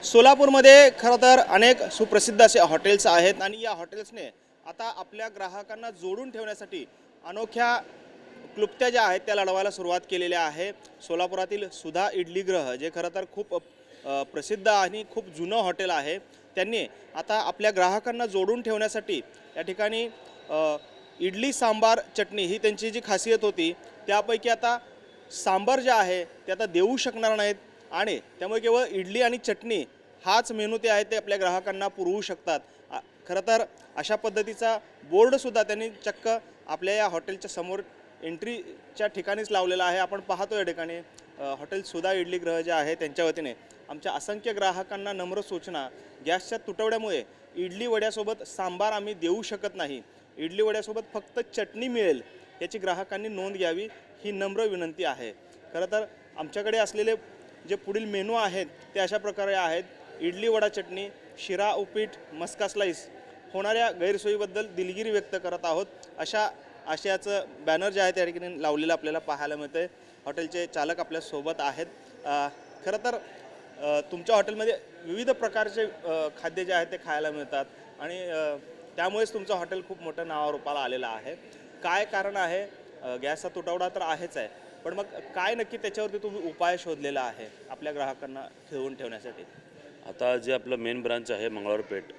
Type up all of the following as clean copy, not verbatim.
सोलापूरमध्ये खरं तर अनेक सुप्रसिद्ध असे हॉटेल्स आहेत आणि या हॉटेल्सने आता आपल्या ग्राहकांना जोडून ठेवण्यासाठी अनोख्या क्लुप्त्या ज्या आहेत त्या लढवायला सुरुवात केलेल्या आहे। सोलापुरातील सुधा इडलीगृह जे खरं तर खूप प्रसिद्ध आणि खूप जुनं हॉटेल आहे, त्यांनी आता आपल्या ग्राहकांना जोडून ठेवण्यासाठी या ठिकाणी इडली सांबार चटणी ही त्यांची जी खासियत होती त्यापैकी आता सांबार जे आहे ते आता देऊ शकणार नाहीत आणि त्यामुळे केवळ इडली आणि चटणी हाच मेनू ते आहे ते आपल्या ग्राहकांना पुरवू शकतात। खरं तर अशा पद्धतीचा बोर्डसुद्धा त्यांनी चक्क आपल्या या हॉटेलच्या समोर एंट्रीच्या ठिकाणीच लावलेला आहे। आपण पाहतो या ठिकाणी हॉटेल सुधा इडलीगृह जे आहे त्यांच्या वतीने आमच्या असंख्य ग्राहकांना नम्र सूचना, गॅसच्या तुटवड्यामुळे इडली वड्यासोबत सांबार आम्ही देऊ शकत नाही, इडली वड्यासोबत फक्त चटणी मिळेल, याची ग्राहकांनी नोंद घ्यावी ही नम्र विनंती आहे। खरं तर आमच्याकडे असलेले जे पुढील मेनू आहेत ते अशा प्रकारे आहेत। इडली वडा चटणी, शिरा उपीट, मस्का स्लाइस होणाऱ्या गैरसोयीबद्दल दिलगिरी व्यक्त करत आहोत अशा आशयाचं बॅनर जे आहे त्या ठिकाणी लावलेलं आपल्याला पाहायला मिळतंय। हॉटेलचे चालक आपल्या सोबत आहेत। खरं तर तुमच्या हॉटेलमध्ये विविध प्रकारचे खाद्य जे आहेत ते खायला मिळतात आणि त्यामुळेच तुमचं हॉटेल खूप मोठं नावारूपाला आलेलं आहे। काय कारण आहे? गॅसचा तुटवडा तर आहेच आहे, पण मग काय नक्की त्याच्यावरती तुम्ही उपाय शोधलेला आहे आपल्या ग्राहकांना खिळवून ठेवण्यासाठी? आता जे आपलं मेन ब्रांच आहे मंगळवारपेठ,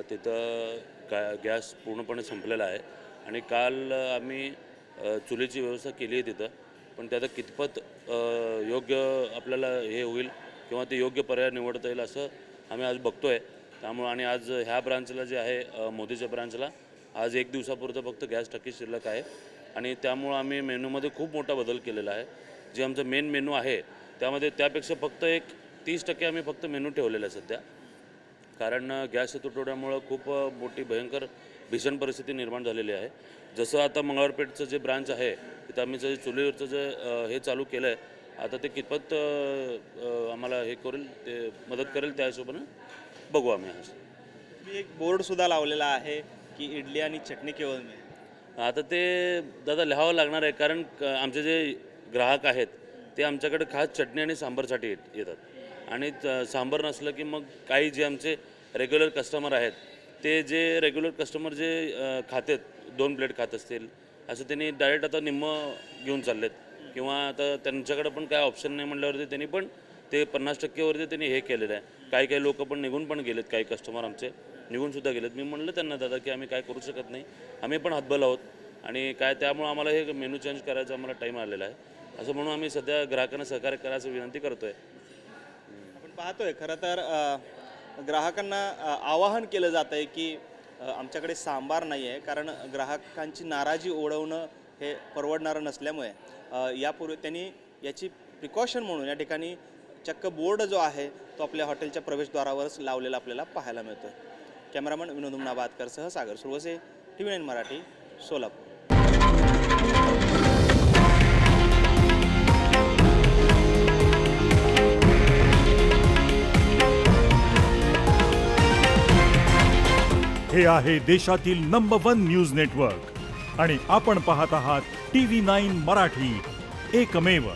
तिथं गॅस पूर्णपणे संपलेला आहे आणि काल आम्ही चुलीची व्यवस्था केली आहे तिथं, पण ते आता कितपत योग्य आपल्याला हे होईल किंवा ते योग्य पर्याय निवडता येईल असं आम्ही आज बघतो आहे। त्यामुळं आणि आज ह्या ब्रांचला जे आहे मोदीच्या ब्रांचला आज 1 दिवसापुरतं फक्त गॅस टाकी शिल्लक आहे आणि त्यामुळं आम्ही मेनूमध्ये खूप मोठा बदल केलेला आहे। जे आमचं मेन मेनू आहे त्यामध्ये त्यापेक्षा फक्त 30% आम्ही फक्त मेनू ठेवलेला आहे सध्या, कारण गॅसच्या तुटवड्यामुळं खूप मोठी भयंकर भीषण परिस्थिती निर्माण झालेली आहे। जसं आता मंगळवारपेठचं जे ब्रांच आहे तिथं आम्ही जे चुलीवरचं जे हे चालू केलं आहे, आता ते कितपत आम्हाला हे करेल, ते मदत करेल त्या हिशोबानं बघू आम्ही आज। मी एक बोर्डसुद्धा लावलेला आहे की इडली आणि चटणी केवळ मिळेल। आता ते दादा लिहावं लागणार आहे, कारण आमचे जे ग्राहक आहेत ते आमच्याकडे खास चटणी आणि सांबारसाठी येतात आणि सांबार नसलं की मग काही जे आमचे रेग्युलर कस्टमर आहेत ते जे रेग्युलर कस्टमर जे खातात 2 प्लेट खात असतील असं त्यांनी डायरेक्ट आता निम्म घेऊन चाललेत किंवा आता त्यांच्याकडे पण काय ऑप्शन नाही म्हटल्यावरती त्यांनी पण ते 50% वरती त्यांनी हे केलेलं आहे। काही लोक पण निघून पण गेलेत, काही कस्टमर आमचे निघूनसुद्धा गेलेत। मी म्हणलं त्यांना दादा की आम्ही काय करू शकत नाही, आम्ही पण हातबल आहोत आणि काय त्यामुळं आम्हाला हे मेनू चेंज करायचा आम्हाला टाईम आलेला आहे असं म्हणून आम्ही सध्या ग्राहकांना सहकार्य करायचं विनंती करतो आहे। आपण पाहतोय खरं तर ग्राहकांना आवाहन केलं जातं आहे की आमच्याकडे सांबार नाही आहे, कारण ग्राहकांची नाराजी ओढवणं हे परवडणारं नसल्यामुळे यापूर्वी त्यांनी याची प्रिकॉशन म्हणून या ठिकाणी चक्क बोर्ड जो आहे तो आपल्या हॉटेलच्या प्रवेशद्वारावरच लावलेला आपल्याला पाहायला मिळतो। कॅमेरामन विनोद नाबादकरसह सागर सुरवसे, TV9 मराठी, सोलापूर। हे आहे देशातील नंबर 1 न्यूज नेटवर्क आणि आपण पाहत आहात TV9 मराठी, एकमेव।